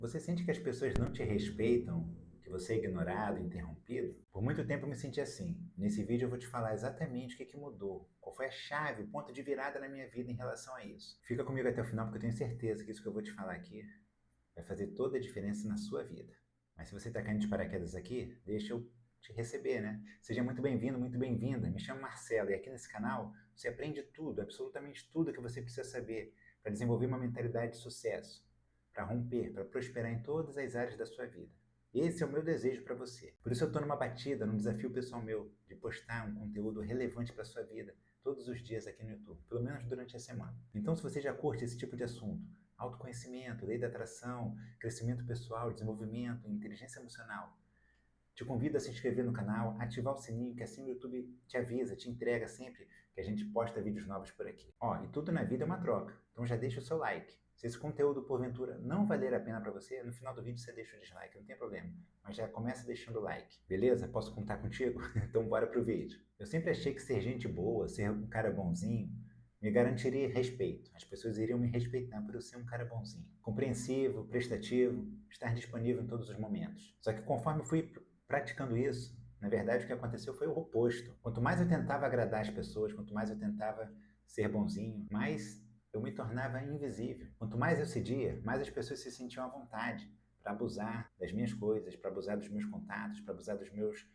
Você sente que as pessoas não te respeitam, que você é ignorado, interrompido? Por muito tempo eu me senti assim. Nesse vídeo eu vou te falar exatamente o que mudou, qual foi a chave, o ponto de virada na minha vida em relação a isso. Fica comigo até o final porque eu tenho certeza que isso que eu vou te falar aqui vai fazer toda a diferença na sua vida. Mas se você está caindo de paraquedas aqui, deixa eu te receber, né? Seja muito bem-vindo, muito bem-vinda. Me chamo Marcelo e aqui nesse canal você aprende tudo, absolutamente tudo que você precisa saber para desenvolver uma mentalidade de sucesso, para romper, para prosperar em todas as áreas da sua vida. Esse é o meu desejo para você. Por isso eu estou numa batida, num desafio pessoal meu, de postar um conteúdo relevante para a sua vida todos os dias aqui no YouTube, pelo menos durante a semana. Então, se você já curte esse tipo de assunto, autoconhecimento, lei da atração, crescimento pessoal, desenvolvimento, inteligência emocional, te convido a se inscrever no canal, ativar o sininho, que assim o YouTube te avisa, te entrega sempre que a gente posta vídeos novos por aqui. Ó, e tudo na vida é uma troca, então já deixa o seu like. Se esse conteúdo, porventura, não valer a pena para você, no final do vídeo você deixa o dislike, não tem problema. Mas já começa deixando o like, beleza? Posso contar contigo? Então bora pro vídeo. Eu sempre achei que ser gente boa, ser um cara bonzinho, me garantiria respeito. As pessoas iriam me respeitar por eu ser um cara bonzinho, compreensivo, prestativo, estar disponível em todos os momentos. Só que conforme fui praticando isso, na verdade o que aconteceu foi o oposto. Quanto mais eu tentava agradar as pessoas, quanto mais eu tentava ser bonzinho, mais eu me tornava invisível. Quanto mais eu cedia, mais as pessoas se sentiam à vontade para abusar das minhas coisas, para abusar dos meus contatos, para abusar dos meus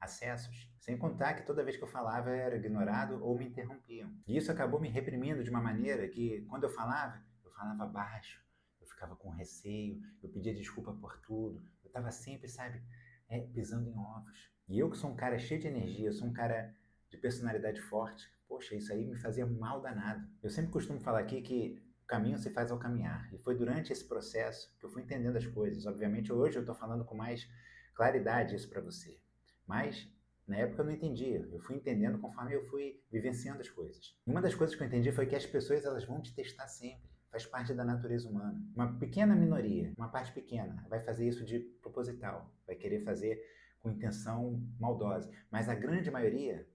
acessos. Sem contar que toda vez que eu falava eu era ignorado ou me interrompiam. E isso acabou me reprimindo de uma maneira que, quando eu falava baixo, eu ficava com receio, eu pedia desculpa por tudo, eu estava sempre, sabe, pisando em ovos. E eu que sou um cara cheio de energia, sou um cara de personalidade forte, poxa, isso aí me fazia mal danado. Eu sempre costumo falar aqui que o caminho se faz ao caminhar. E foi durante esse processo que eu fui entendendo as coisas. Obviamente, hoje eu estou falando com mais claridade isso para você. Mas, na época eu não entendia. Eu fui entendendo conforme eu fui vivenciando as coisas. E uma das coisas que eu entendi foi que as pessoas elas vão te testar sempre. Faz parte da natureza humana. Uma pequena minoria, uma parte pequena, vai fazer isso de proposital. Vai querer fazer com intenção maldosa. Mas a grande maioria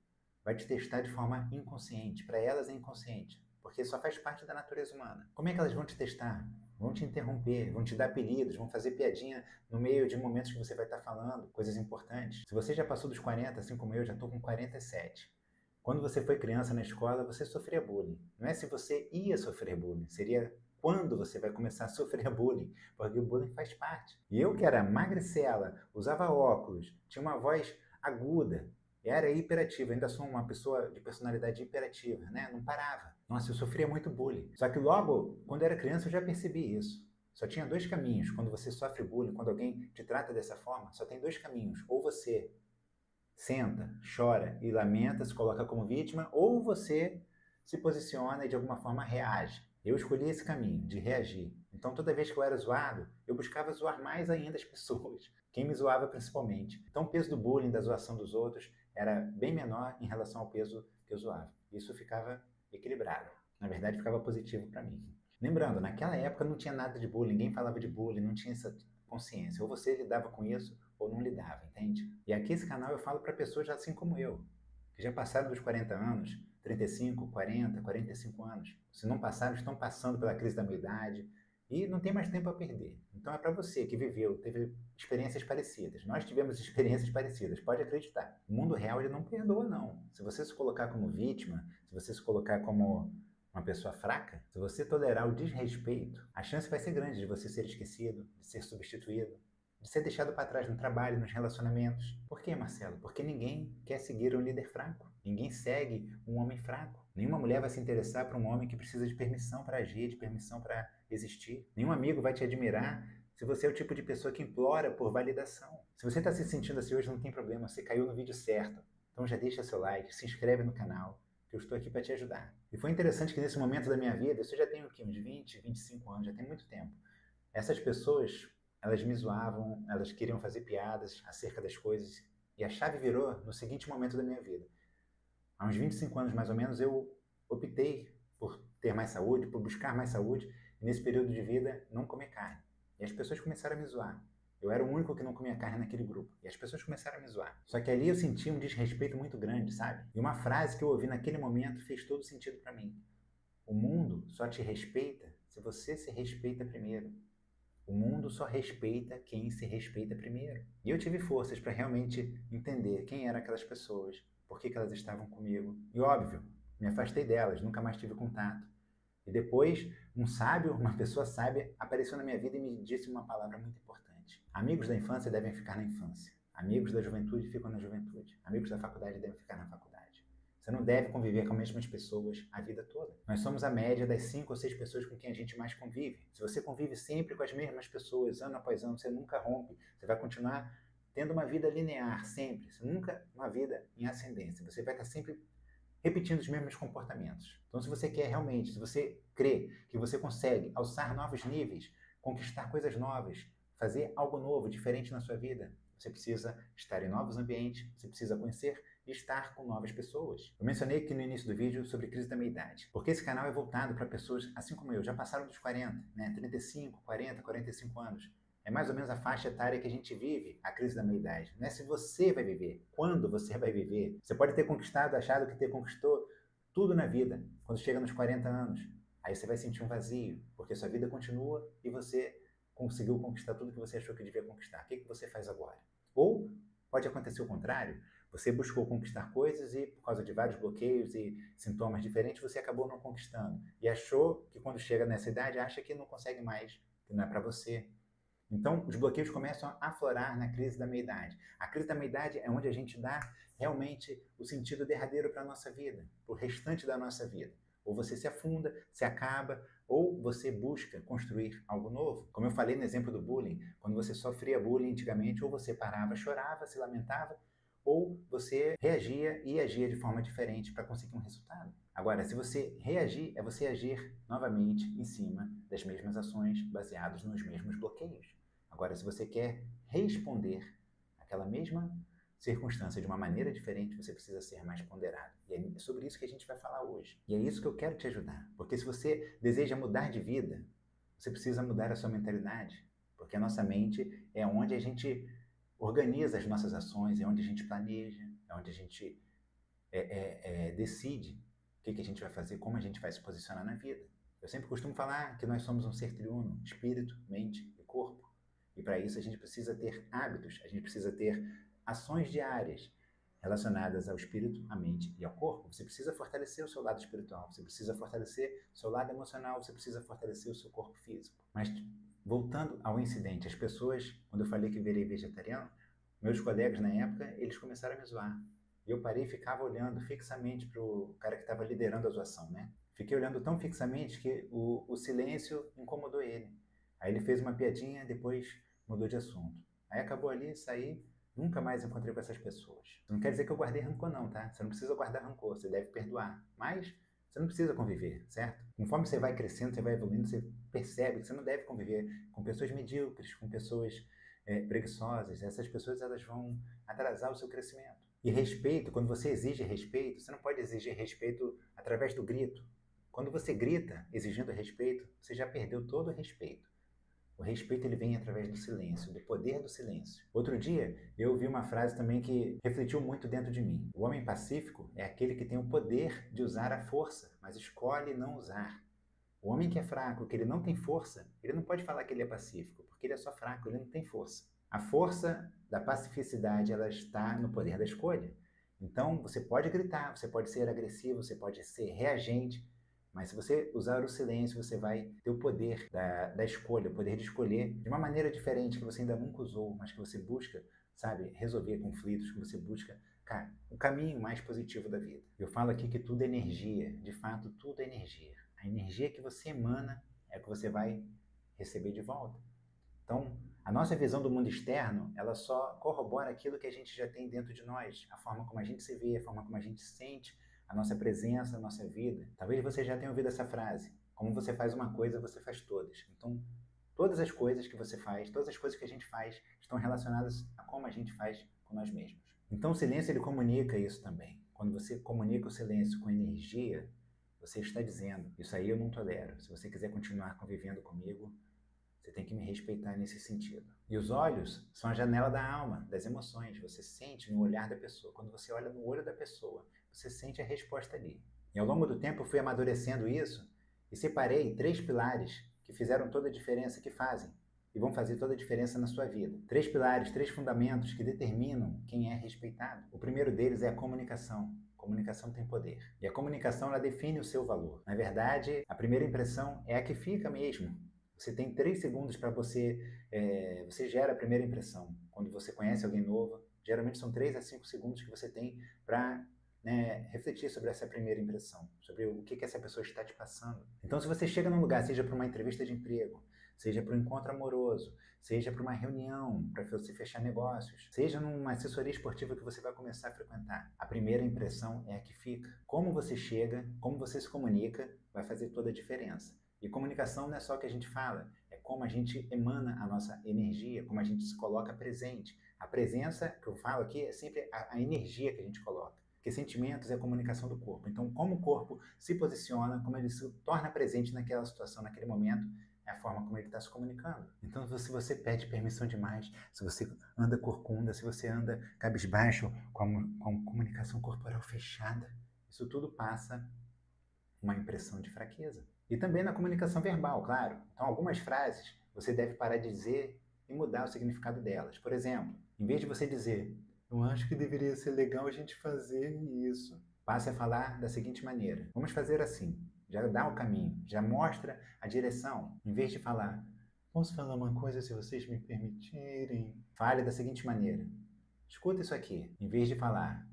vai te testar de forma inconsciente. Para elas é inconsciente, porque só faz parte da natureza humana. Como é que elas vão te testar? Vão te interromper, vão te dar apelidos, vão fazer piadinha no meio de momentos que você vai estar falando coisas importantes. Se você já passou dos 40, assim como eu, já estou com 47. Quando você foi criança na escola, você sofria bullying. Não é se você ia sofrer bullying, seria quando você vai começar a sofrer bullying, porque o bullying faz parte. E eu que era magricela, usava óculos, tinha uma voz aguda, era hiperativo, ainda sou uma pessoa de personalidade hiperativa, né? Não parava. Nossa, eu sofria muito bullying. Só que logo, quando eu era criança, eu já percebi isso. Só tinha dois caminhos. Quando você sofre bullying, quando alguém te trata dessa forma, só tem dois caminhos. Ou você senta, chora e lamenta, se coloca como vítima, ou você se posiciona e de alguma forma reage. Eu escolhi esse caminho, de reagir. Então, toda vez que eu era zoado, eu buscava zoar mais ainda as pessoas, quem me zoava principalmente. Então, o peso do bullying, da zoação dos outros, era bem menor em relação ao peso que eu zoava. Isso ficava equilibrado. Na verdade, ficava positivo para mim. Lembrando, naquela época não tinha nada de bullying, ninguém falava de bullying, não tinha essa consciência. Ou você lidava com isso, ou não lidava, entende? E aqui esse canal eu falo para pessoas assim como eu, que já passaram dos 40 anos, 35, 40, 45 anos. Se não passaram, estão passando pela crise da meia-idade e não tem mais tempo a perder. Então é para você que viveu, teve experiências parecidas. Nós tivemos experiências parecidas, pode acreditar. O mundo real ele não perdoa, não. Se você se colocar como vítima, se você se colocar como uma pessoa fraca, se você tolerar o desrespeito, a chance vai ser grande de você ser esquecido, de ser substituído, de ser deixado para trás no trabalho, nos relacionamentos. Por quê, Marcelo? Porque ninguém quer seguir um líder fraco. Ninguém segue um homem fraco. Nenhuma mulher vai se interessar por um homem que precisa de permissão para agir, de permissão para existir. Nenhum amigo vai te admirar se você é o tipo de pessoa que implora por validação. Se você está se sentindo assim hoje, não tem problema, você caiu no vídeo certo. Então já deixa seu like, se inscreve no canal, que eu estou aqui para te ajudar. E foi interessante que nesse momento da minha vida, isso já tem o quê? Uns 20, 25 anos, já tem muito tempo. Essas pessoas elas me zoavam, elas queriam fazer piadas acerca das coisas. E a chave virou no seguinte momento da minha vida. Há uns 25 anos, mais ou menos, eu optei por ter mais saúde, por buscar mais saúde, e nesse período de vida, não comer carne. E as pessoas começaram a me zoar. Eu era o único que não comia carne naquele grupo. E as pessoas começaram a me zoar. Só que ali eu senti um desrespeito muito grande, sabe? E uma frase que eu ouvi naquele momento fez todo sentido para mim. O mundo só te respeita se você se respeita primeiro. O mundo só respeita quem se respeita primeiro. E eu tive forças para realmente entender quem eram aquelas pessoas, por que elas estavam comigo. E óbvio, me afastei delas, nunca mais tive contato. E depois, um sábio, uma pessoa sábia, apareceu na minha vida e me disse uma palavra muito importante. Amigos da infância devem ficar na infância. Amigos da juventude ficam na juventude. Amigos da faculdade devem ficar na faculdade. Você não deve conviver com as mesmas pessoas a vida toda. Nós somos a média das 5 ou 6 pessoas com quem a gente mais convive. Se você convive sempre com as mesmas pessoas, ano após ano, você nunca rompe. Você vai continuar tendo uma vida linear, sempre. Você nunca uma vida em ascendência. Você vai estar sempre repetindo os mesmos comportamentos. Então, se você quer realmente, se você crê que você consegue alçar novos níveis, conquistar coisas novas, fazer algo novo, diferente na sua vida, você precisa estar em novos ambientes, você precisa conhecer e estar com novas pessoas. Eu mencionei aqui no início do vídeo sobre crise da meia-idade, porque esse canal é voltado para pessoas assim como eu, já passaram dos 40, né? 35, 40, 45 anos. É mais ou menos a faixa etária que a gente vive a crise da meia-idade. Não é se você vai viver, quando você vai viver. Você pode ter conquistado, achado que conquistou tudo na vida, quando chega nos 40 anos. Aí você vai sentir um vazio, porque sua vida continua e você conseguiu conquistar tudo que você achou que devia conquistar. O que você faz agora? Ou pode acontecer o contrário. Você buscou conquistar coisas e, por causa de vários bloqueios e sintomas diferentes, você acabou não conquistando. E achou que quando chega nessa idade, acha que não consegue mais, que não é para você. Então, os bloqueios começam a aflorar na crise da meia-idade. A crise da meia-idade é onde a gente dá realmente o sentido derradeiro para a nossa vida, para o restante da nossa vida. Ou você se afunda, se acaba, ou você busca construir algo novo. Como eu falei no exemplo do bullying, quando você sofria bullying antigamente, ou você parava, chorava, se lamentava, ou você reagia e agia de forma diferente para conseguir um resultado. Agora, se você reagir, é você agir novamente em cima das mesmas ações baseadas nos mesmos bloqueios. Agora, se você quer responder àquela mesma circunstância de uma maneira diferente, você precisa ser mais ponderado. E é sobre isso que a gente vai falar hoje. E é isso que eu quero te ajudar. Porque se você deseja mudar de vida, você precisa mudar a sua mentalidade. Porque a nossa mente é onde a gente organiza as nossas ações, é onde a gente planeja, é onde a gente decide o que a gente vai fazer, como a gente vai se posicionar na vida. Eu sempre costumo falar que nós somos um ser triuno, espírito, mente e corpo. E para isso a gente precisa ter hábitos, a gente precisa ter ações diárias relacionadas ao espírito, à mente e ao corpo. Você precisa fortalecer o seu lado espiritual, você precisa fortalecer o seu lado emocional, você precisa fortalecer o seu corpo físico. Mas voltando ao incidente, as pessoas, quando eu falei que virei vegetariano, meus colegas na época, eles começaram a me zoar. E eu parei e ficava olhando fixamente para o cara que estava liderando a zoação, né? Fiquei olhando tão fixamente que o silêncio incomodou ele. Aí ele fez uma piadinha, depois mudou de assunto. Aí acabou ali, saí, nunca mais encontrei com essas pessoas. Não quer dizer que eu guardei rancor não, tá? Você não precisa guardar rancor, você deve perdoar. Mas você não precisa conviver, certo? Conforme você vai crescendo, você vai evoluindo, você percebe que você não deve conviver com pessoas medíocres, com pessoas preguiçosas. Essas pessoas elas vão atrasar o seu crescimento. E respeito, quando você exige respeito, você não pode exigir respeito através do grito. Quando você grita exigindo respeito, você já perdeu todo o respeito. O respeito ele vem através do silêncio, do poder do silêncio. Outro dia, eu ouvi uma frase também que refletiu muito dentro de mim. O homem pacífico é aquele que tem o poder de usar a força, mas escolhe não usar. O homem que é fraco, que ele não tem força, ele não pode falar que ele é pacífico, porque ele é só fraco, ele não tem força. A força da pacificidade, ela está no poder da escolha. Então, você pode gritar, você pode ser agressivo, você pode ser reagente, mas se você usar o silêncio, você vai ter o poder da escolha, o poder de escolher de uma maneira diferente que você ainda nunca usou, mas que você busca, sabe, resolver conflitos, que você busca, cara, o caminho mais positivo da vida. Eu falo aqui que tudo é energia, de fato, tudo é energia. A energia que você emana é a que você vai receber de volta. Então, a nossa visão do mundo externo, ela só corrobora aquilo que a gente já tem dentro de nós, a forma como a gente se vê, a forma como a gente se sente, a nossa presença, a nossa vida. Talvez você já tenha ouvido essa frase: como você faz uma coisa, você faz todas. Então, todas as coisas que você faz, todas as coisas que a gente faz, estão relacionadas a como a gente faz com nós mesmos. Então, o silêncio, ele comunica isso também. Quando você comunica o silêncio com energia, você está dizendo: isso aí eu não tolero. Se você quiser continuar convivendo comigo, você tem que me respeitar nesse sentido. E os olhos são a janela da alma, das emoções. Você sente no olhar da pessoa. Quando você olha no olho da pessoa, você sente a resposta ali. E ao longo do tempo eu fui amadurecendo isso e separei 3 pilares que fizeram toda a diferença, que fazem e vão fazer toda a diferença na sua vida. 3 pilares, 3 fundamentos que determinam quem é respeitado. O primeiro deles é a comunicação. Comunicação tem poder. E a comunicação, ela define o seu valor. Na verdade, a primeira impressão é a que fica mesmo. Você tem 3 segundos para você gera a primeira impressão. Quando você conhece alguém novo, geralmente são 3 a 5 segundos que você tem para refletir sobre essa primeira impressão, sobre o que essa pessoa está te passando. Então, se você chega num lugar, seja para uma entrevista de emprego, seja para um encontro amoroso, seja para uma reunião, para você fechar negócios, seja numa assessoria esportiva que você vai começar a frequentar, a primeira impressão é a que fica. Como você chega, como você se comunica, vai fazer toda a diferença. E comunicação não é só o que a gente fala, é como a gente emana a nossa energia, como a gente se coloca presente. A presença, que eu falo aqui, é sempre a energia que a gente coloca. Porque sentimentos é a comunicação do corpo. Então, como o corpo se posiciona, como ele se torna presente naquela situação, naquele momento, é a forma como ele está se comunicando. Então, se você pede permissão demais, se você anda corcunda, se você anda cabisbaixo, com a comunicação corporal fechada, isso tudo passa uma impressão de fraqueza. E também na comunicação verbal, claro. Então, algumas frases você deve parar de dizer e mudar o significado delas. Por exemplo, em vez de você dizer, eu acho que deveria ser legal a gente fazer isso, passe a falar da seguinte maneira, vamos fazer assim, já dá o caminho, já mostra a direção. Em vez de falar, posso falar uma coisa se vocês me permitirem? Fale da seguinte maneira, escuta isso aqui. Em vez de falar,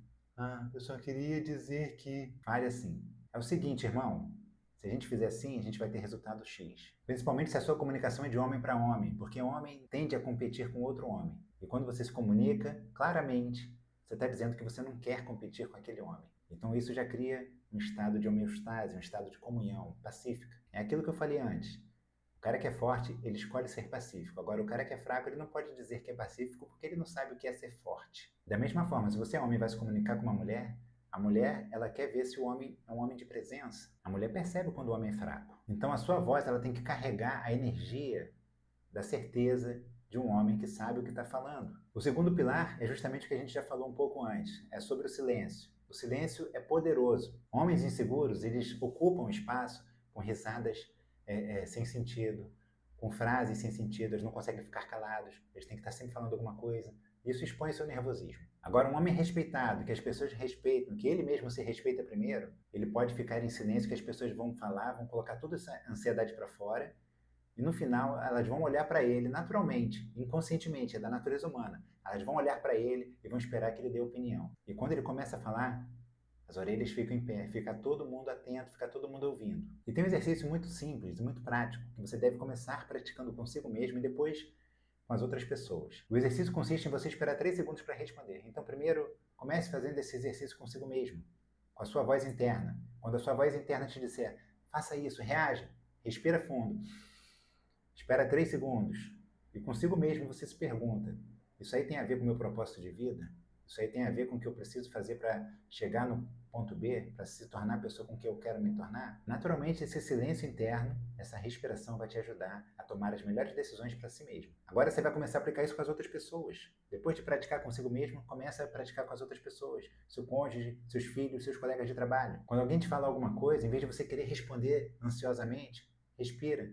eu só queria dizer que... Fale assim, é o seguinte, irmão, se a gente fizer assim, a gente vai ter resultado X. Principalmente se a sua comunicação é de homem para homem, porque o homem tende a competir com outro homem. E quando você se comunica, claramente, você está dizendo que você não quer competir com aquele homem. Então isso já cria um estado de homeostase, um estado de comunhão pacífica. É aquilo que eu falei antes. O cara que é forte, ele escolhe ser pacífico. Agora, o cara que é fraco, ele não pode dizer que é pacífico porque ele não sabe o que é ser forte. Da mesma forma, se você é homem e vai se comunicar com uma mulher, a mulher, ela quer ver se o homem é um homem de presença. A mulher percebe quando o homem é fraco. Então, a sua voz, ela tem que carregar a energia da certeza de um homem que sabe o que está falando. O segundo pilar é justamente o que a gente já falou um pouco antes. É sobre o silêncio. O silêncio é poderoso. Homens inseguros, eles ocupam espaço com risadas sem sentido, com frases sem sentido, eles não conseguem ficar calados, eles têm que estar sempre falando alguma coisa. Isso expõe seu nervosismo. Agora, um homem respeitado, que as pessoas respeitam, que ele mesmo se respeita primeiro, ele pode ficar em silêncio, que as pessoas vão falar, vão colocar toda essa ansiedade para fora, e no final elas vão olhar para ele naturalmente, inconscientemente, é da natureza humana. Elas vão olhar para ele e vão esperar que ele dê opinião. E quando ele começa a falar, as orelhas ficam em pé, fica todo mundo atento, fica todo mundo ouvindo. E tem um exercício muito simples, muito prático, que você deve começar praticando consigo mesmo e depois com as outras pessoas. O exercício consiste em você esperar 3 segundos para responder. Então, primeiro, comece fazendo esse exercício consigo mesmo, com a sua voz interna. Quando a sua voz interna te disser, faça isso, reaja, respira fundo, espera 3 segundos e consigo mesmo você se pergunta, isso aí tem a ver com o meu propósito de vida? Isso aí tem a ver com o que eu preciso fazer para chegar no ponto B, para se tornar a pessoa com que eu quero me tornar? Naturalmente, esse silêncio interno, essa respiração vai te ajudar a tomar as melhores decisões para si mesmo. Agora você vai começar a aplicar isso com as outras pessoas. Depois de praticar consigo mesmo, começa a praticar com as outras pessoas. Seu cônjuge, seus filhos, seus colegas de trabalho. Quando alguém te fala alguma coisa, em vez de você querer responder ansiosamente, respira.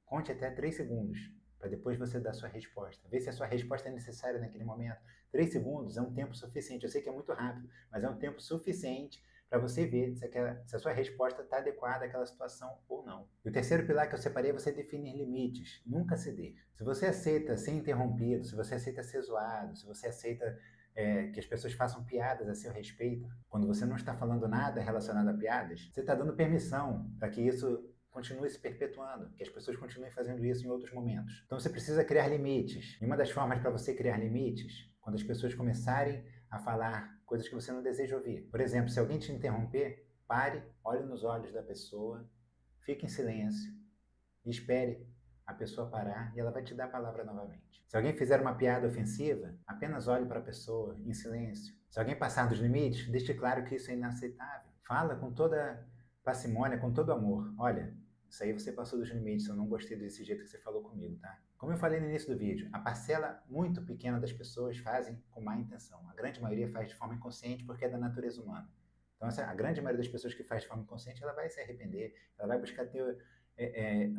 Conte até 3 segundos, para depois você dar a sua resposta. Vê se a sua resposta é necessária naquele momento. 3 segundos é um tempo suficiente. Eu sei que é muito rápido, mas é um tempo suficiente para você ver se a sua resposta está adequada àquela situação ou não. E o terceiro pilar que eu separei é você definir limites. Nunca ceder. Se você aceita ser interrompido, se você aceita ser zoado, se você aceita que as pessoas façam piadas a seu respeito, quando você não está falando nada relacionado a piadas, você está dando permissão para que isso continue se perpetuando, que as pessoas continuem fazendo isso em outros momentos. Então você precisa criar limites. E uma das formas para você criar limites, quando as pessoas começarem a falar coisas que você não deseja ouvir. Por exemplo, se alguém te interromper, pare, olhe nos olhos da pessoa, fique em silêncio e espere a pessoa parar e ela vai te dar a palavra novamente. Se alguém fizer uma piada ofensiva, apenas olhe para a pessoa em silêncio. Se alguém passar dos limites, deixe claro que isso é inaceitável. Fala com toda parcimônia, com todo amor. Olha, isso aí você passou dos limites, eu não gostei desse jeito que você falou comigo, tá? Como eu falei no início do vídeo, a parcela muito pequena das pessoas fazem com má intenção. A grande maioria faz de forma inconsciente porque é da natureza humana. Então, a grande maioria das pessoas que faz de forma inconsciente, ela vai se arrepender, ela vai buscar ter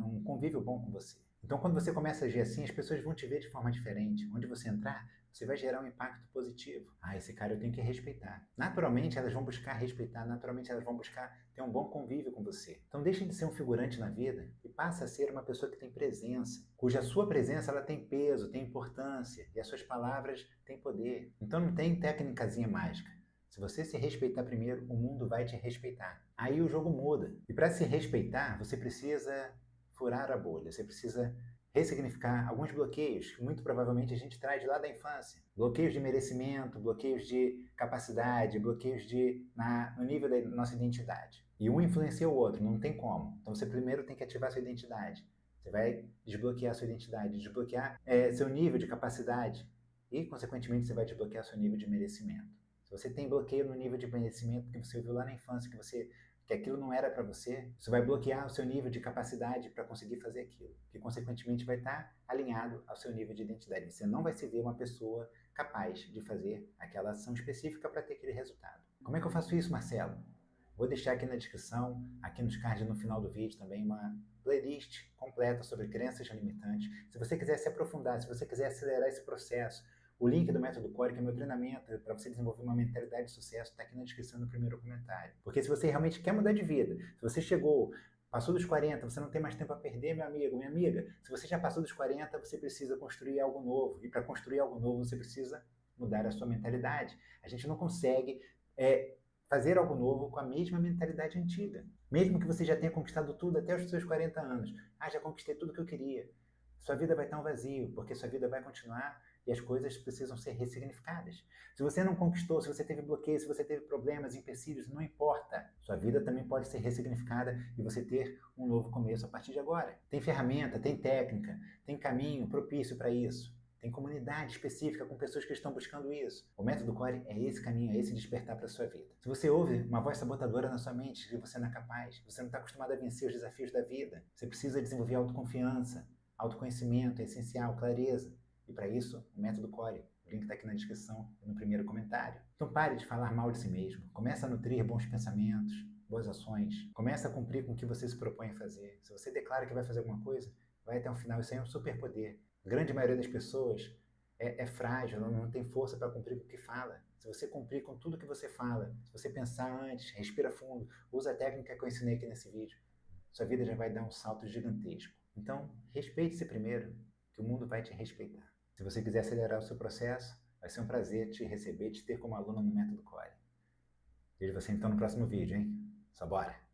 um convívio bom com você. Então, quando você começa a agir assim, as pessoas vão te ver de forma diferente. Onde você entrar, você vai gerar um impacto positivo. Ah, esse cara eu tenho que respeitar. Naturalmente, elas vão buscar respeitar, naturalmente, elas vão buscar ter um bom convívio com você. Então, deixe de ser um figurante na vida e passe a ser uma pessoa que tem presença, cuja sua presença ela tem peso, tem importância e as suas palavras têm poder. Então, não tem técnicazinha mágica. Se você se respeitar primeiro, o mundo vai te respeitar. Aí o jogo muda. E para se respeitar, você precisa furar a bolha, você precisa ressignificar alguns bloqueios que muito provavelmente a gente traz lá da infância. Bloqueios de merecimento, bloqueios de capacidade, bloqueios no nível da nossa identidade. E um influencia o outro, não tem como. Então você primeiro tem que ativar sua identidade. Você vai desbloquear sua identidade, desbloquear seu nível de capacidade e, consequentemente, você vai desbloquear seu nível de merecimento. Se você tem bloqueio no nível de merecimento que você ouviu lá na infância, que aquilo não era para você, isso vai bloquear o seu nível de capacidade para conseguir fazer aquilo, que consequentemente vai estar alinhado ao seu nível de identidade. Você não vai se ver uma pessoa capaz de fazer aquela ação específica para ter aquele resultado. Como é que eu faço isso, Marcelo? Vou deixar aqui na descrição, aqui nos cards no final do vídeo também, uma playlist completa sobre crenças limitantes. Se você quiser se aprofundar, se você quiser acelerar esse processo, o link do Método Core, que é meu treinamento para você desenvolver uma mentalidade de sucesso, está aqui na descrição no primeiro comentário. Porque se você realmente quer mudar de vida, se você chegou, passou dos 40, você não tem mais tempo a perder, meu amigo, minha amiga, se você já passou dos 40, você precisa construir algo novo. E para construir algo novo, você precisa mudar a sua mentalidade. A gente não consegue fazer algo novo com a mesma mentalidade antiga. Mesmo que você já tenha conquistado tudo até os seus 40 anos. Ah, já conquistei tudo que eu queria. Sua vida vai estar um vazio, porque sua vida vai continuar e as coisas precisam ser ressignificadas. Se você não conquistou, se você teve bloqueio, se você teve problemas, empecilhos, não importa. Sua vida também pode ser ressignificada e você ter um novo começo a partir de agora. Tem ferramenta, tem técnica, tem caminho propício para isso. Tem comunidade específica com pessoas que estão buscando isso. O Método Core é esse caminho, é esse despertar para a sua vida. Se você ouve uma voz sabotadora na sua mente que você não é capaz, você não está acostumado a vencer os desafios da vida, você precisa desenvolver autoconfiança, autoconhecimento é essencial, clareza. E para isso, o Método Core. O link está aqui na descrição e no primeiro comentário. Então pare de falar mal de si mesmo. Comece a nutrir bons pensamentos, boas ações. Comece a cumprir com o que você se propõe a fazer. Se você declara que vai fazer alguma coisa, vai até o final. Isso aí é um superpoder. A grande maioria das pessoas é frágil, não tem força para cumprir com o que fala. Se você cumprir com tudo que você fala, se você pensar antes, respira fundo, usa a técnica que eu ensinei aqui nesse vídeo, sua vida já vai dar um salto gigantesco. Então, respeite-se primeiro, que o mundo vai te respeitar. Se você quiser acelerar o seu processo, vai ser um prazer te receber, te ter como aluno no Método Core. Vejo você então no próximo vídeo, hein? Só bora!